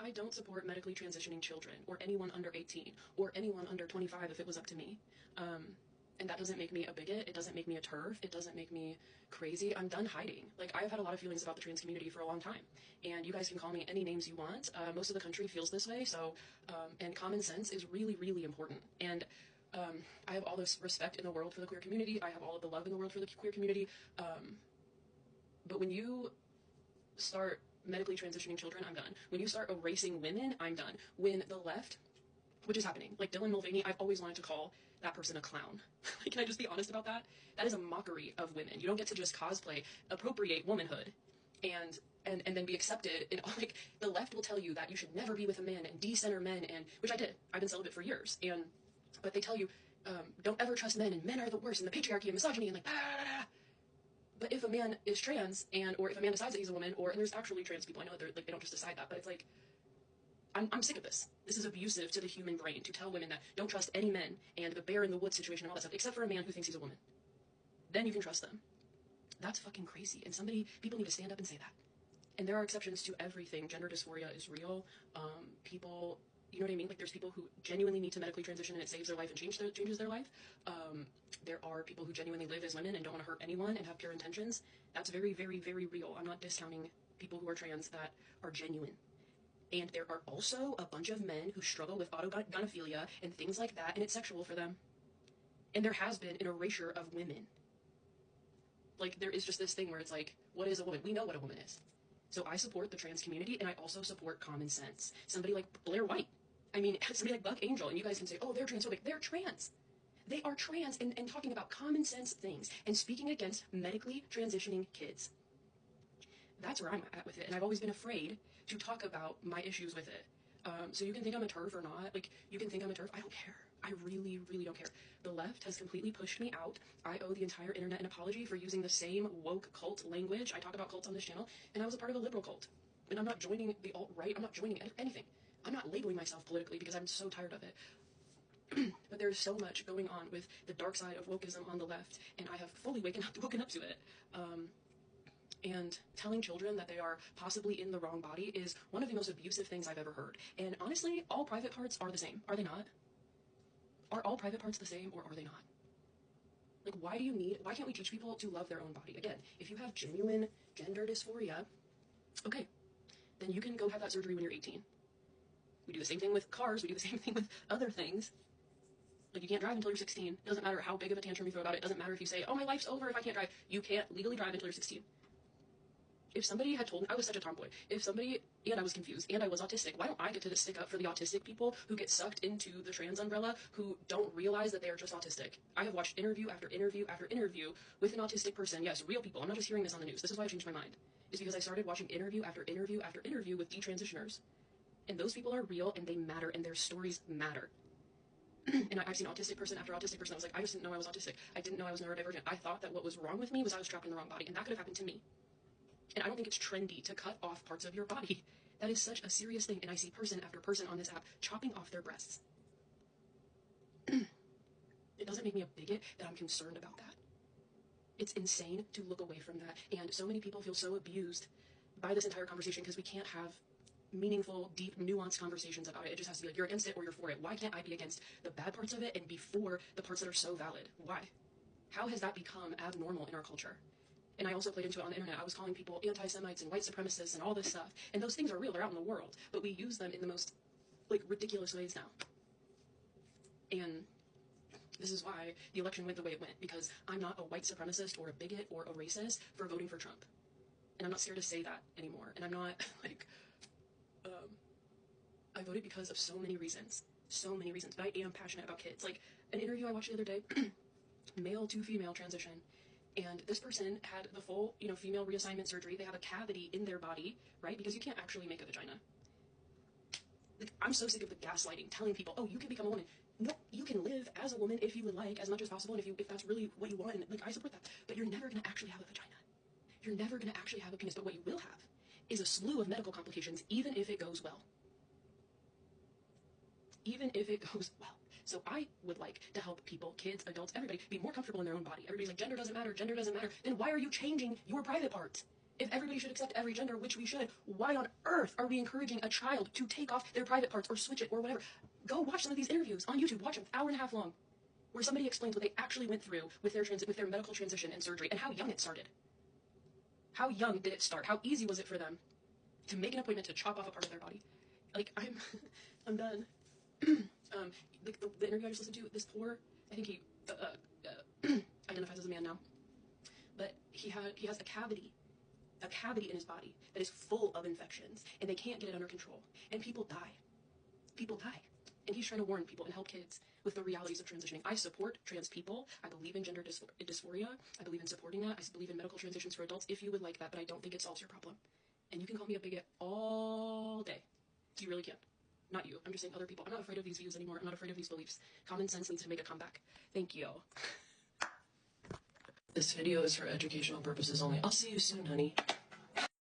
I don't support medically transitioning children or anyone under 18 or anyone under 25 if it was up to me. And that doesn't make me a bigot. It doesn't make me a TERF. It doesn't make me crazy. I'm done hiding. Like, I've had a lot of feelings about the trans community for a long time. And you guys can call me any names you want. Most of the country feels this way. So, and common sense is really, really important. And I have all this respect in the world for the queer community. I have all of the love in the world for the queer community. But when you start medically transitioning children, I'm done. When you start erasing women, I'm done. When the left, which is happening, like Dylan Mulvaney, I've always wanted to call that person a clown. Like, can I just be honest about that? That is a mockery of women. You don't get to just cosplay, appropriate womanhood, and then be accepted. And like, the left will tell you that you should never be with a man and decenter men, and which I did. I've been celibate for years, but they tell you, don't ever trust men, and men are the worst, and the patriarchy and misogyny, and like, blah, blah, blah. But if a man is trans, or if a man decides that he's a woman, and there's actually trans people, I know that they don't just decide that, but it's like, I'm sick of this. This is abusive to the human brain to tell women that don't trust any men and the bear in the woods situation and all that stuff, except for a man who thinks he's a woman. Then you can trust them. That's fucking crazy. And people need to stand up and say that. And there are exceptions to everything. Gender dysphoria is real. People, you know what I mean? Like, there's people who genuinely need to medically transition and it saves their life and changes their life. There are people who genuinely live as women and don't want to hurt anyone and have pure intentions. That's very, very, very real. I'm not discounting people who are trans that are genuine. And there are also a bunch of men who struggle with autogynephilia and things like that, and it's sexual for them. And there has been an erasure of women. Like, there is just this thing where it's like, what is a woman? We know what a woman is. So I support the trans community, and I also support common sense. Somebody like Blair White. I mean, somebody like Buck Angel, and you guys can say, oh, they're transphobic. They're trans. They are trans and talking about common sense things and speaking against medically transitioning kids. That's where I'm at with it, and I've always been afraid to talk about my issues with it. So you can think I'm a TERF or not. Like, you can think I'm a TERF. I don't care. I really, really don't care. The left has completely pushed me out. I owe the entire internet an apology for using the same woke cult language. I talk about cults on this channel, and I was a part of a liberal cult. And I'm not joining the alt-right. I'm not joining anything. I'm not labeling myself politically because I'm so tired of it. But there's so much going on with the dark side of wokeism on the left, and I have fully woken up to it. And telling children that they are possibly in the wrong body is one of the most abusive things I've ever heard. And honestly, all private parts are the same. Are they not? Are all private parts the same, or are they not? Like, why can't we teach people to love their own body? Again, if you have genuine gender dysphoria, okay, then you can go have that surgery when you're 18. We do the same thing with cars. We do the same thing with other things. Like, you can't drive until you're 16. It doesn't matter how big of a tantrum you throw about it. It doesn't matter if you say, oh, my life's over if I can't drive. You can't legally drive until you're 16. If somebody had told me, I was such a tomboy, and I was confused, and I was autistic, why don't I get to stick up for the autistic people who get sucked into the trans umbrella, who don't realize that they are just autistic? I have watched interview after interview after interview with an autistic person, yes, real people. I'm not just hearing this on the news. This is why I changed my mind. It's because I started watching interview after interview after interview with detransitioners. And those people are real, and they matter, and their stories matter. And I've seen autistic person after autistic person. I was like, I just didn't know I was autistic. I didn't know I was neurodivergent. I thought that what was wrong with me was I was trapped in the wrong body, and that could have happened to me. And I don't think it's trendy to cut off parts of your body. That is such a serious thing, and I see person after person on this app chopping off their breasts. It doesn't make me a bigot that I'm concerned about that. It's insane to look away from that, and so many people feel so abused by this entire conversation because we can't have meaningful, deep, nuanced conversations about it. It just has to be like, you're against it or you're for it. Why can't I be against the bad parts of it and be for the parts that are so valid? Why? How has that become abnormal in our culture? And I also played into it on the internet. I was calling people anti-Semites and white supremacists and all this stuff. And those things are real. They're out in the world. But we use them in the most, like, ridiculous ways now. And this is why the election went the way it went. Because I'm not a white supremacist or a bigot or a racist for voting for Trump. And I'm not scared to say that anymore. And I'm not, like, I voted because of so many reasons. So many reasons. But I am passionate about kids. Like, an interview I watched the other day, male to female transition. And this person had the full, female reassignment surgery. They have a cavity in their body, right? Because you can't actually make a vagina. Like, I'm so sick of the gaslighting, telling people, oh, you can become a woman. No, you can live as a woman if you would like, as much as possible, and if that's really what you want, and, like, I support that. But you're never going to actually have a vagina. You're never going to actually have a penis. But what you will have is a slew of medical complications, even if it goes well. Even if it goes well. So I would like to help people, kids, adults, everybody, be more comfortable in their own body. Everybody's like, gender doesn't matter, gender doesn't matter. Then why are you changing your private parts? If everybody should accept every gender, which we should, why on earth are we encouraging a child to take off their private parts or switch it or whatever? Go watch some of these interviews on YouTube. Watch them, hour and a half long, where somebody explains what they actually went through with their medical transition and surgery and how young it started. How young did it start? How easy was it for them to make an appointment to chop off a part of their body? Like, I'm done. The interview I just listened to, this poor, I think he identifies as a man now, but he has a cavity in his body that is full of infections, and they can't get it under control, and people die, and he's trying to warn people and help kids with the realities of transitioning. I support trans people. I believe in gender dysphoria. I believe in supporting that. I believe in medical transitions for adults if you would like that, but I don't think it solves your problem. And you can call me a bigot all day. You really can. Not you. I'm just saying other people. I'm not afraid of these views anymore. I'm not afraid of these beliefs. Common sense needs to make a comeback. Thank you. This video is for educational purposes only. I'll see you soon, honey.